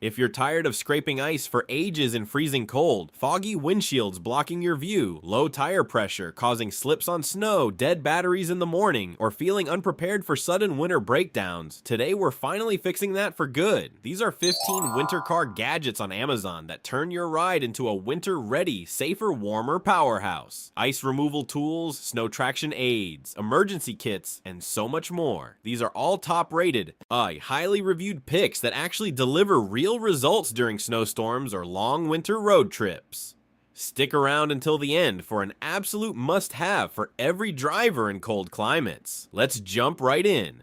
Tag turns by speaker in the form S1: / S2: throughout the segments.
S1: If you're tired of scraping ice for ages in freezing cold, foggy windshields blocking your view, low tire pressure causing slips on snow, dead batteries in the morning, or feeling unprepared for sudden winter breakdowns, today we're finally fixing that for good. These are 15 winter car gadgets on Amazon that turn your ride into a winter-ready, safer, warmer powerhouse. Ice removal tools, snow traction aids, emergency kits, and so much more. These are all top-rated, highly reviewed picks that actually deliver real results during snowstorms or long winter road trips. Stick around until the end for an absolute must-have for every driver in cold climates. Let's jump right in.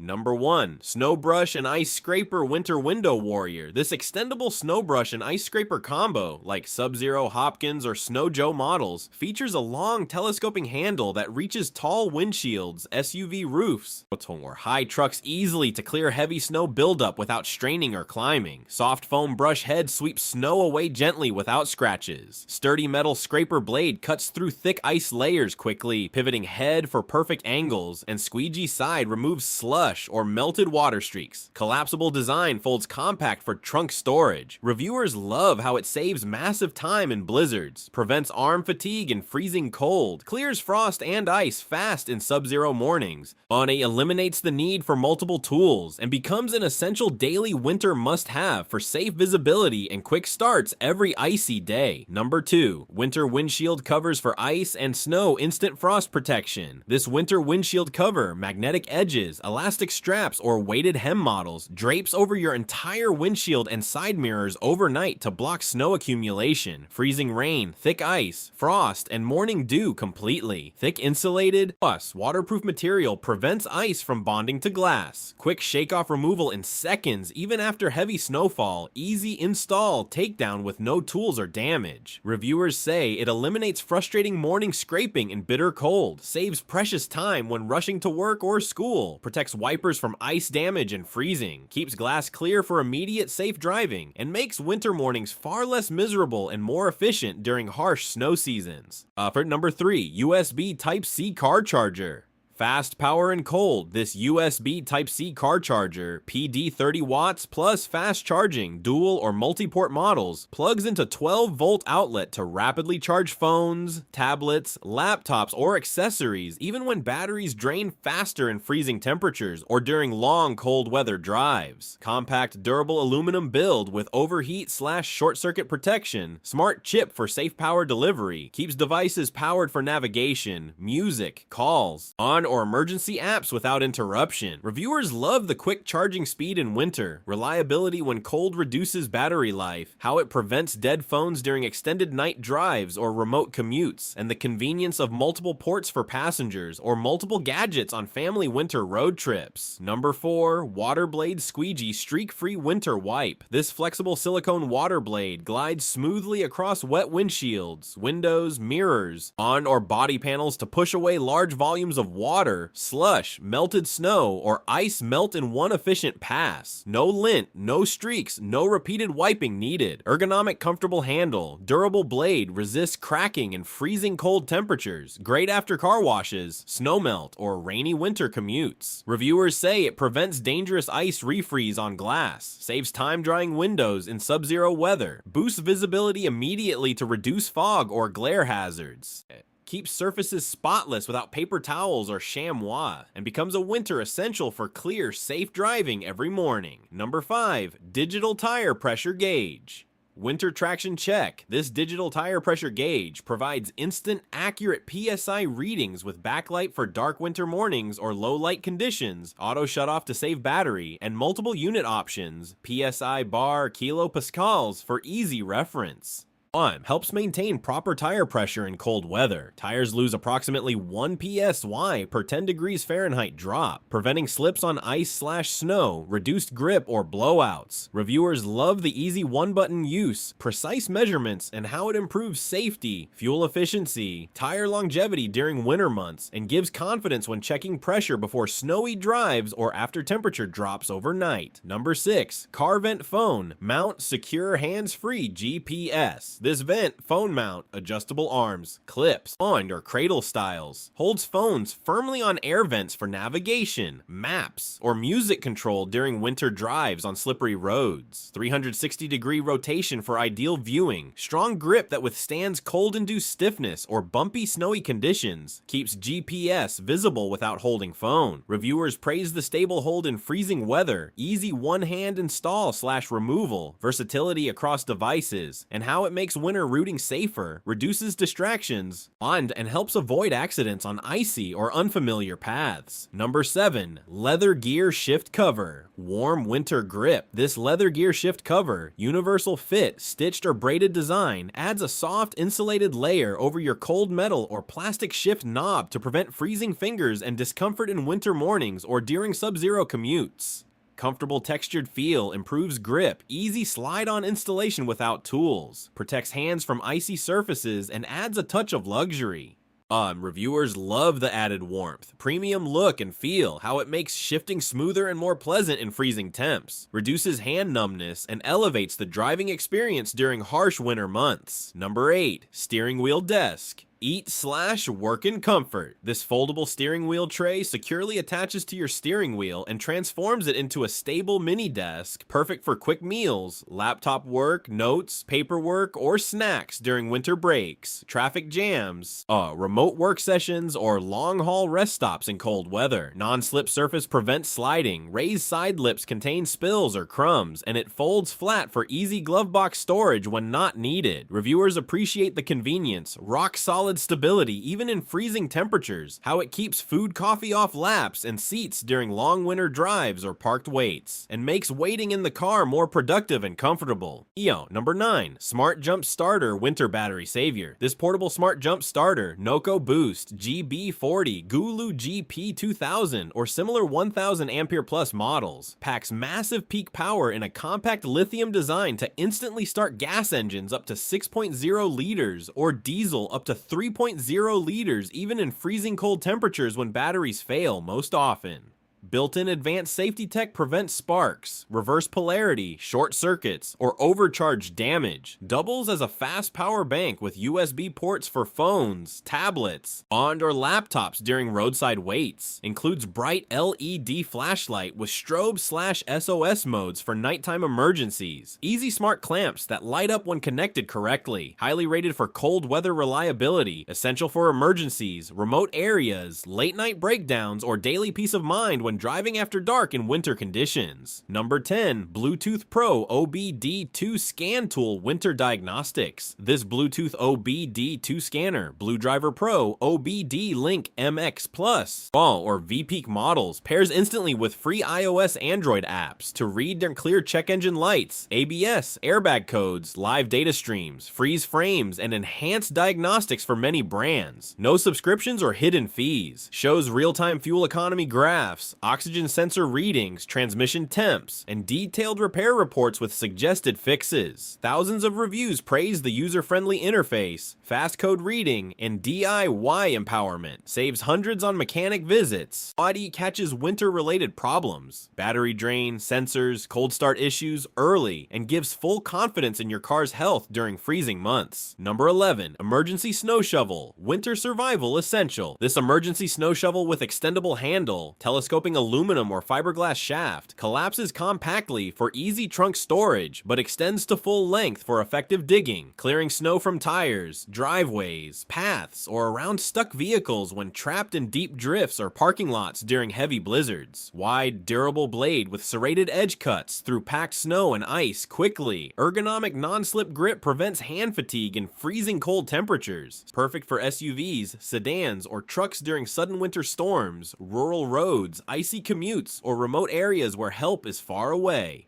S1: Number 1. Snow Brush and Ice Scraper Winter Window Warrior. This extendable snow brush and ice scraper combo, like Sub-Zero, Hopkins, or Snow Joe models, features a long telescoping handle that reaches tall windshields, SUV roofs, or high trucks easily to clear heavy snow buildup without straining or climbing. Soft foam brush head sweeps snow away gently without scratches. Sturdy metal scraper blade cuts through thick ice layers quickly, pivoting head for perfect angles, and Squeegee side removes slush or melted water streaks. Collapsible design folds compact for trunk storage. Reviewers love how it saves massive time in blizzards, prevents arm fatigue in freezing cold, clears frost and ice fast in sub-zero mornings. OBDII eliminates the need for multiple tools and becomes an essential daily winter must-have for safe visibility and quick starts every icy day. Number 2. Winter windshield covers for ice and snow instant frost protection. This winter windshield cover, magnetic edges, elastic straps, or weighted hem models drapes over your entire windshield and side mirrors overnight to block snow accumulation, freezing rain, thick ice, frost, and morning dew completely. Thick insulated plus waterproof material prevents ice from bonding to glass. Quick shake-off removal in seconds even after heavy snowfall. Easy install, takedown with no tools or damage. Reviewers say it eliminates frustrating morning scraping in bitter cold, saves precious time when rushing to work or school, protects wipers from ice damage and freezing, keeps glass clear for immediate safe driving, and makes winter mornings far less miserable and more efficient during harsh snow seasons. For number 3, USB Type-C car charger. Fast power and cold, this USB Type-C car charger, PD 30 watts plus fast charging, dual or multi-port models, plugs into 12-volt outlet to rapidly charge phones, tablets, laptops, or accessories, even when batteries drain faster in freezing temperatures or during long cold weather drives. Compact, durable aluminum build with overheat/short-circuit protection, smart chip for safe power delivery, keeps devices powered for navigation, music, calls, on or emergency apps without interruption. Reviewers love the quick charging speed in winter, reliability when cold reduces battery life, how it prevents dead phones during extended night drives or remote commutes, and the convenience of multiple ports for passengers or multiple gadgets on family winter road trips. Number 4. Water Blade Squeegee Streak-Free Winter Wipe. This flexible silicone water blade glides smoothly across wet windshields, windows, mirrors, on or body panels to push away large volumes of water, slush, melted snow, or ice melt in one efficient pass. No lint, no streaks, no repeated wiping needed. Ergonomic, comfortable handle, durable blade, resists cracking in freezing cold temperatures. Great after car washes, snow melt, or rainy winter commutes. Reviewers say it prevents dangerous ice refreeze on glass, saves time drying windows in sub-zero weather, boosts visibility immediately to reduce fog or glare hazards, keeps surfaces spotless without paper towels or chamois, and becomes a winter essential for clear, safe driving every morning. Number 5. Digital Tire Pressure Gauge. Winter traction check. This digital tire pressure gauge provides instant, accurate PSI readings with backlight for dark winter mornings or low light conditions, auto shutoff to save battery, and multiple unit options, PSI, bar, kilopascals for easy reference. 1. Helps maintain proper tire pressure in cold weather. Tires lose approximately 1 psi per 10 degrees Fahrenheit drop, preventing slips on ice/snow, reduced grip, or blowouts. Reviewers love the easy one-button use, precise measurements, and how it improves safety, fuel efficiency, tire longevity during winter months, and gives confidence when checking pressure before snowy drives or after temperature drops overnight. Number 6. Car vent phone. Mount secure hands-free GPS. options. This vent, phone mount, adjustable arms, clips, on or cradle styles, holds phones firmly on air vents for navigation, maps, or music control during winter drives on slippery roads. 360-degree rotation for ideal viewing, strong grip that withstands cold-induced stiffness or bumpy snowy conditions, keeps GPS visible without holding phone. Reviewers praise the stable hold in freezing weather, easy one-hand install/removal, versatility across devices, and how it makes winter routing safer, reduces distractions, and helps avoid accidents on icy or unfamiliar paths. Number 7. Leather Gear Shift Cover. Warm winter grip. This leather gear shift cover, universal fit, stitched or braided design, adds a soft insulated layer over your cold metal or plastic shift knob to prevent freezing fingers and discomfort in winter mornings or during sub-zero commutes. Comfortable textured feel, improves grip, easy slide-on installation without tools, protects hands from icy surfaces, and adds a touch of luxury. Reviewers love the added warmth, premium look and feel, how it makes shifting smoother and more pleasant in freezing temps, reduces hand numbness, and elevates the driving experience during harsh winter months. Number 8. Steering wheel desk. Eat/work in comfort. This foldable steering wheel tray securely attaches to your steering wheel and transforms it into a stable mini desk, perfect for quick meals, laptop work, notes, paperwork, or snacks during winter breaks, traffic jams, remote work sessions, or long-haul rest stops in cold weather. Non-slip surface prevents sliding, raised side lips contain spills or crumbs, and it folds flat for easy glove box storage when not needed. Reviewers appreciate the convenience, rock-solid stability even in freezing temperatures, how it keeps food coffee off laps and seats during long winter drives or parked waits, and makes waiting in the car more productive and comfortable. Number 9. Smart Jump Starter Winter Battery Savior. This portable smart jump starter, Noco Boost, GB40, Gulu GP2000, or similar 1000 ampere plus models, packs massive peak power in a compact lithium design to instantly start gas engines up to 6.0 liters or diesel up to 3.0 liters even in freezing cold temperatures when batteries fail most often. Built-in advanced safety tech prevents sparks, reverse polarity, short circuits, or overcharge damage. Doubles as a fast power bank with USB ports for phones, tablets, or laptops during roadside waits. Includes bright LED flashlight with strobe/SOS modes for nighttime emergencies. Easy smart clamps that light up when connected correctly. Highly rated for cold weather reliability. Essential for emergencies, remote areas, late night breakdowns, or daily peace of mind when driving after dark in winter conditions. Number 10. Bluetooth Pro OBDII Scan Tool Winter Diagnostics. This Bluetooth OBDII scanner, Blue Driver Pro OBD Link MX Plus, or VPeak models, pairs instantly with free iOS Android apps to read and clear check engine lights, ABS, airbag codes, live data streams, freeze frames, and enhanced diagnostics for many brands. No subscriptions or hidden fees. Shows real-time fuel economy graphs, oxygen sensor readings, transmission temps, and detailed repair reports with suggested fixes. Thousands of reviews praise the user-friendly interface, fast code reading, and DIY empowerment. Saves hundreds on mechanic visits. OBDII catches winter-related problems, battery drain, sensors, cold start issues early, and gives full confidence in your car's health during freezing months. Number 11. Emergency Snow Shovel Winter Survival Essential. This emergency snow shovel with extendable handle, telescoping aluminum or fiberglass shaft, collapses compactly for easy trunk storage, but extends to full length for effective digging, clearing snow from tires, driveways, paths, or around stuck vehicles when trapped in deep drifts or parking lots during heavy blizzards. Wide, durable blade with serrated edge cuts through packed snow and ice quickly. Ergonomic non-slip grip prevents hand fatigue in freezing cold temperatures. Perfect for SUVs, sedans, or trucks during sudden winter storms, rural roads, icy commutes, or remote areas where help is far away.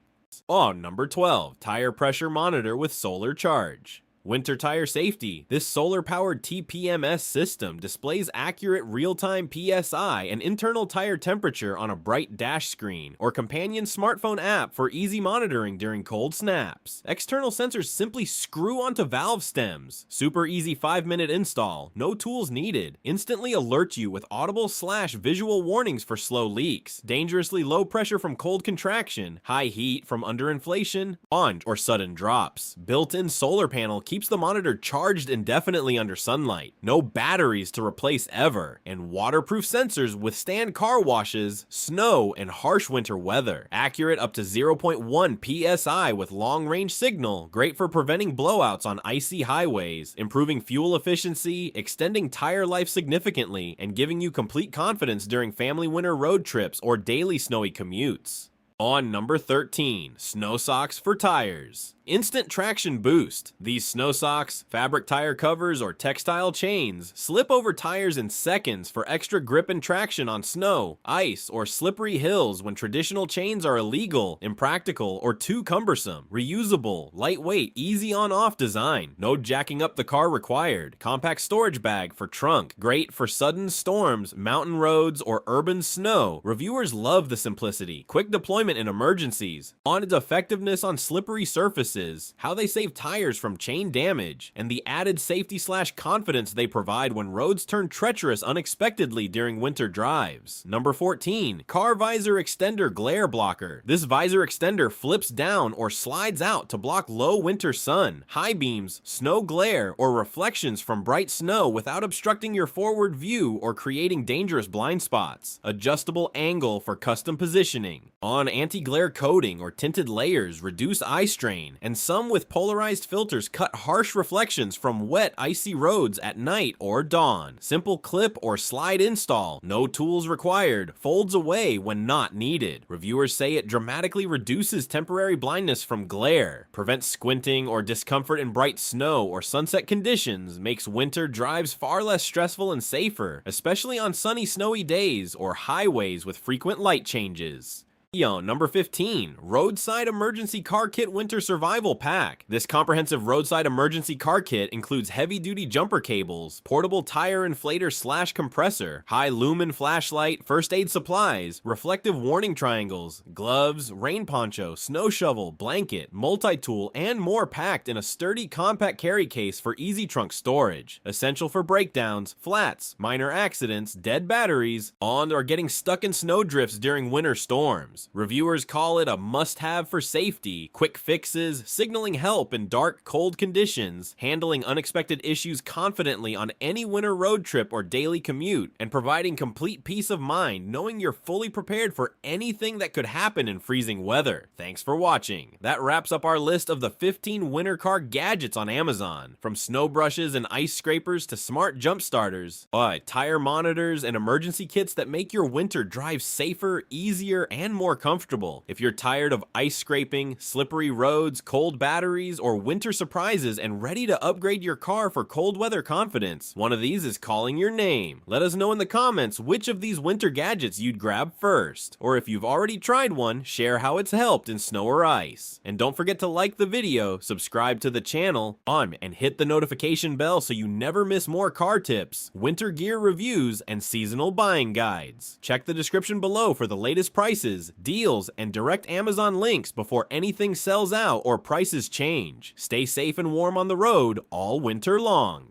S1: Number 12. Tire Pressure Monitor with Solar Charge. Winter tire safety. This solar-powered TPMS system displays accurate real-time PSI and internal tire temperature on a bright dash screen or companion smartphone app for easy monitoring during cold snaps. External sensors simply screw onto valve stems. Super easy 5-minute install. No tools needed. Instantly alert you with audible/visual warnings for slow leaks, dangerously low pressure from cold contraction, high heat from underinflation, or sudden drops. Built-in solar panel keeps keeps the monitor charged indefinitely under sunlight. No batteries to replace ever, and waterproof sensors withstand car washes, snow, and harsh winter weather. Accurate up to 0.1 psi with long-range signal, great for preventing blowouts on icy highways, improving fuel efficiency, extending tire life significantly, and giving you complete confidence during family winter road trips or daily snowy commutes. On number 13, snow socks for tires. Instant traction boost. These snow socks, fabric tire covers, or textile chains slip over tires in seconds for extra grip and traction on snow, ice, or slippery hills when traditional chains are illegal, impractical, or too cumbersome. Reusable, lightweight, easy on-off design. No jacking up the car required. Compact storage bag for trunk. Great for sudden storms, mountain roads, or urban snow. Reviewers love the simplicity. Quick deployment in emergencies. On its effectiveness on slippery surfaces, how they save tires from chain damage, and the added safety/confidence they provide when roads turn treacherous unexpectedly during winter drives. Number 14, Car Visor Extender Glare Blocker. This visor extender flips down or slides out to block low winter sun, high beams, snow glare, or reflections from bright snow without obstructing your forward view or creating dangerous blind spots. Adjustable angle for custom positioning. On anti-glare coating or tinted layers reduce eye strain, and some with polarized filters cut harsh reflections from wet, icy roads at night or dawn. Simple clip or slide install, no tools required, folds away when not needed. Reviewers say it dramatically reduces temporary blindness from glare, prevents squinting or discomfort in bright snow or sunset conditions, makes winter drives far less stressful and safer, especially on sunny, snowy days or highways with frequent light changes. Number 15, Roadside Emergency Car Kit Winter Survival Pack. This comprehensive roadside emergency car kit includes heavy-duty jumper cables, portable tire inflator/compressor, high lumen flashlight, first aid supplies, reflective warning triangles, gloves, rain poncho, snow shovel, blanket, multi-tool, and more packed in a sturdy compact carry case for easy trunk storage. Essential for breakdowns, flats, minor accidents, dead batteries, on or getting stuck in snow drifts during winter storms. Reviewers call it a must-have for safety, quick fixes, signaling help in dark, cold conditions, handling unexpected issues confidently on any winter road trip or daily commute, and providing complete peace of mind knowing you're fully prepared for anything that could happen in freezing weather. Thanks for watching. That wraps up our list of the 15 winter car gadgets on Amazon. From snow brushes and ice scrapers to smart jump starters, tire monitors, and emergency kits that make your winter drive safer, easier, and more comfortable. If you're tired of ice scraping, slippery roads, cold batteries, or winter surprises and ready to upgrade your car for cold weather confidence, one of these is calling your name. Let us know in the comments which of these winter gadgets you'd grab first. Or if you've already tried one, share how it's helped in snow or ice. And don't forget to like the video, subscribe to the channel, and hit the notification bell so you never miss more car tips, winter gear reviews, and seasonal buying guides. Check the description below for the latest prices, deals, and direct Amazon links before anything sells out or prices change. Stay safe and warm on the road all winter long.